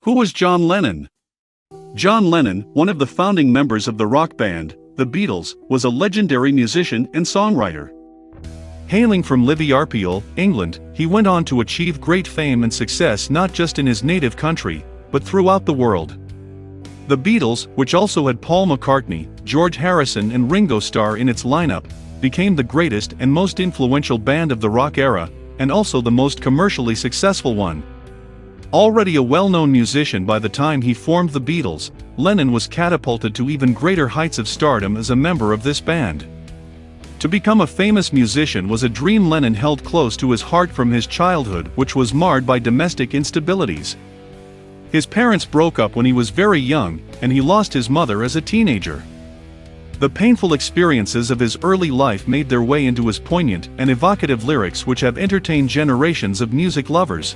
Who was John Lennon? John Lennon, one of the founding members of the rock band, the Beatles, was a legendary musician and songwriter. Hailing from Liverpool, England, he went on to achieve great fame and success not just in his native country, but throughout the world. The Beatles, which also had Paul McCartney, George Harrison and Ringo Starr in its lineup, became the greatest and most influential band of the rock era, and also the most commercially successful one. Already a well-known musician by the time he formed the Beatles, Lennon was catapulted to even greater heights of stardom as a member of this band. To become a famous musician was a dream Lennon held close to his heart from his childhood, which was marred by domestic instabilities. His parents broke up when he was very young, and he lost his mother as a teenager. The painful experiences of his early life made their way into his poignant and evocative lyrics, which have entertained generations of music lovers.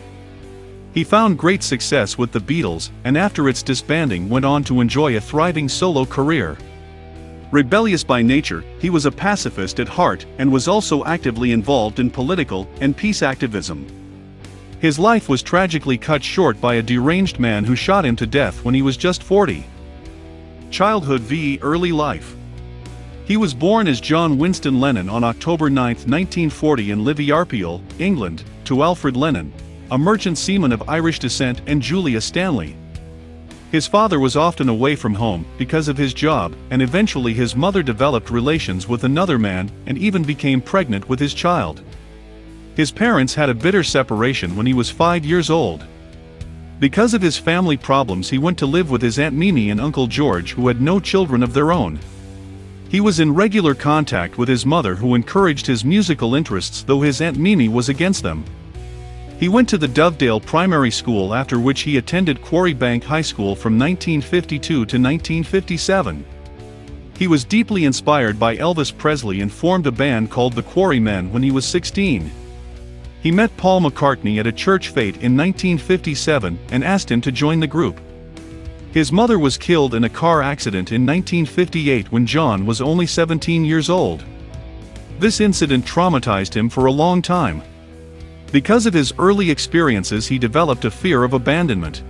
He found great success with the Beatles, and after its disbanding went on to enjoy a thriving solo career. Rebellious by nature, he was a pacifist at heart and was also actively involved in political and peace activism. His life was tragically cut short by a deranged man who shot him to death when he was just 40. Childhood v. Early life. He was born as John Winston Lennon on October 9, 1940 in Liverpool, England, to Alfred Lennon, a merchant seaman of Irish descent, and Julia Stanley. His father was often away from home because of his job, and eventually his mother developed relations with another man and even became pregnant with his child. His parents had a bitter separation when he was 5 years old. Because of his family problems, he went to live with his Aunt Mimi and Uncle George, who had no children of their own. He was in regular contact with his mother, who encouraged his musical interests, though his Aunt Mimi was against them. He went to the Dovedale Primary School, after which he attended Quarrymen High School from 1952 to 1957. He was deeply inspired by Elvis Presley and formed a band called the Quarrymen when he was 16. He met Paul McCartney at a church fete in 1957 and asked him to join the group. His mother was killed in a car accident in 1958 when John was only 17 years old. This incident traumatized him for a long time. Because of his early experiences, he developed a fear of abandonment.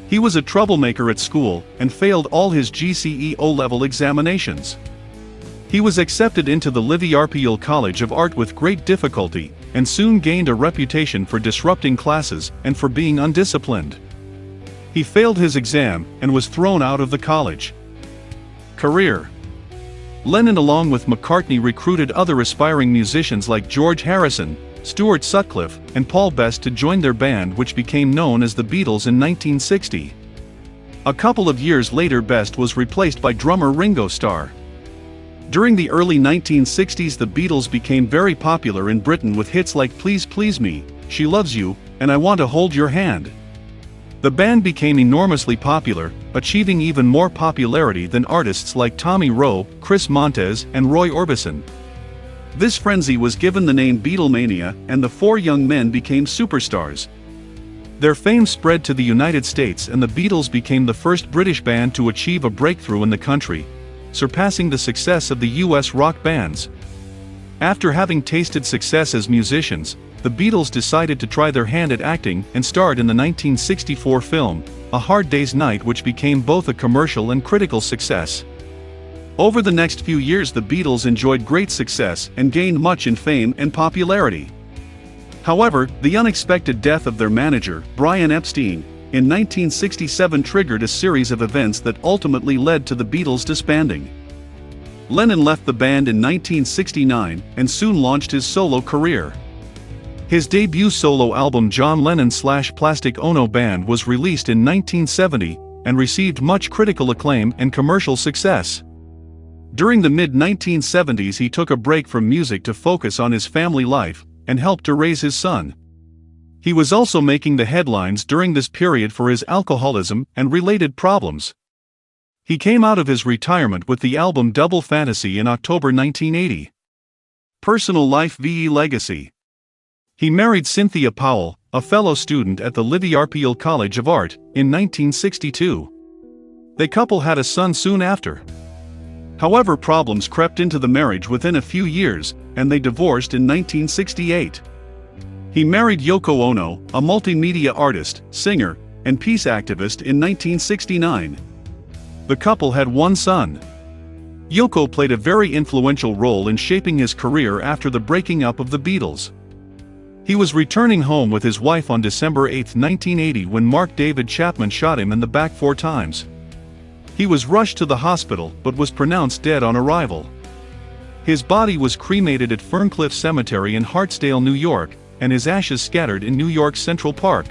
He was a troublemaker at school and failed all his GCE O-level examinations. He was accepted into the Liverpool College of Art with great difficulty, and soon gained a reputation for disrupting classes and for being undisciplined. He failed his exam and was thrown out of the college. Career. Lennon, along with McCartney, recruited other aspiring musicians like George Harrison, Stuart Sutcliffe, and Paul Best to join their band, which became known as the Beatles in 1960. A couple of years later, Best was replaced by drummer Ringo Starr. During the early 1960s, the Beatles became very popular in Britain with hits like Please Please Me, She Loves You, and I Want to Hold Your Hand. The band became enormously popular, achieving even more popularity than artists like Tommy Roe, Chris Montez, and Roy Orbison. This frenzy was given the name Beatlemania, and the four young men became superstars. Their fame spread to the United States, and the Beatles became the first British band to achieve a breakthrough in the country, surpassing the success of the US rock bands. After having tasted success as musicians, the Beatles decided to try their hand at acting and starred in the 1964 film, A Hard Day's Night, which became both a commercial and critical success. Over the next few years, the Beatles enjoyed great success and gained much in fame and popularity. However, the unexpected death of their manager, Brian Epstein, in 1967 triggered a series of events that ultimately led to the Beatles disbanding. Lennon left the band in 1969 and soon launched his solo career. His debut solo album, John Lennon / Plastic Ono Band, was released in 1970 and received much critical acclaim and commercial success. During the mid-1970s, he took a break from music to focus on his family life and helped to raise his son. He was also making the headlines during this period for his alcoholism and related problems. He came out of his retirement with the album Double Fantasy in October 1980. Personal life v. Legacy. He married Cynthia Powell, a fellow student at the Liverpool College of Art, in 1962. The couple had a son soon after. However, problems crept into the marriage within a few years, and they divorced in 1968. He married Yoko Ono, a multimedia artist, singer, and peace activist in 1969. The couple had one son. Yoko played a very influential role in shaping his career after the breaking up of the Beatles. He was returning home with his wife on December 8, 1980 when Mark David Chapman shot him in the back 4 times. He was rushed to the hospital but was pronounced dead on arrival. His body was cremated at Ferncliff Cemetery in Hartsdale, New York, and his ashes scattered in New York's Central Park.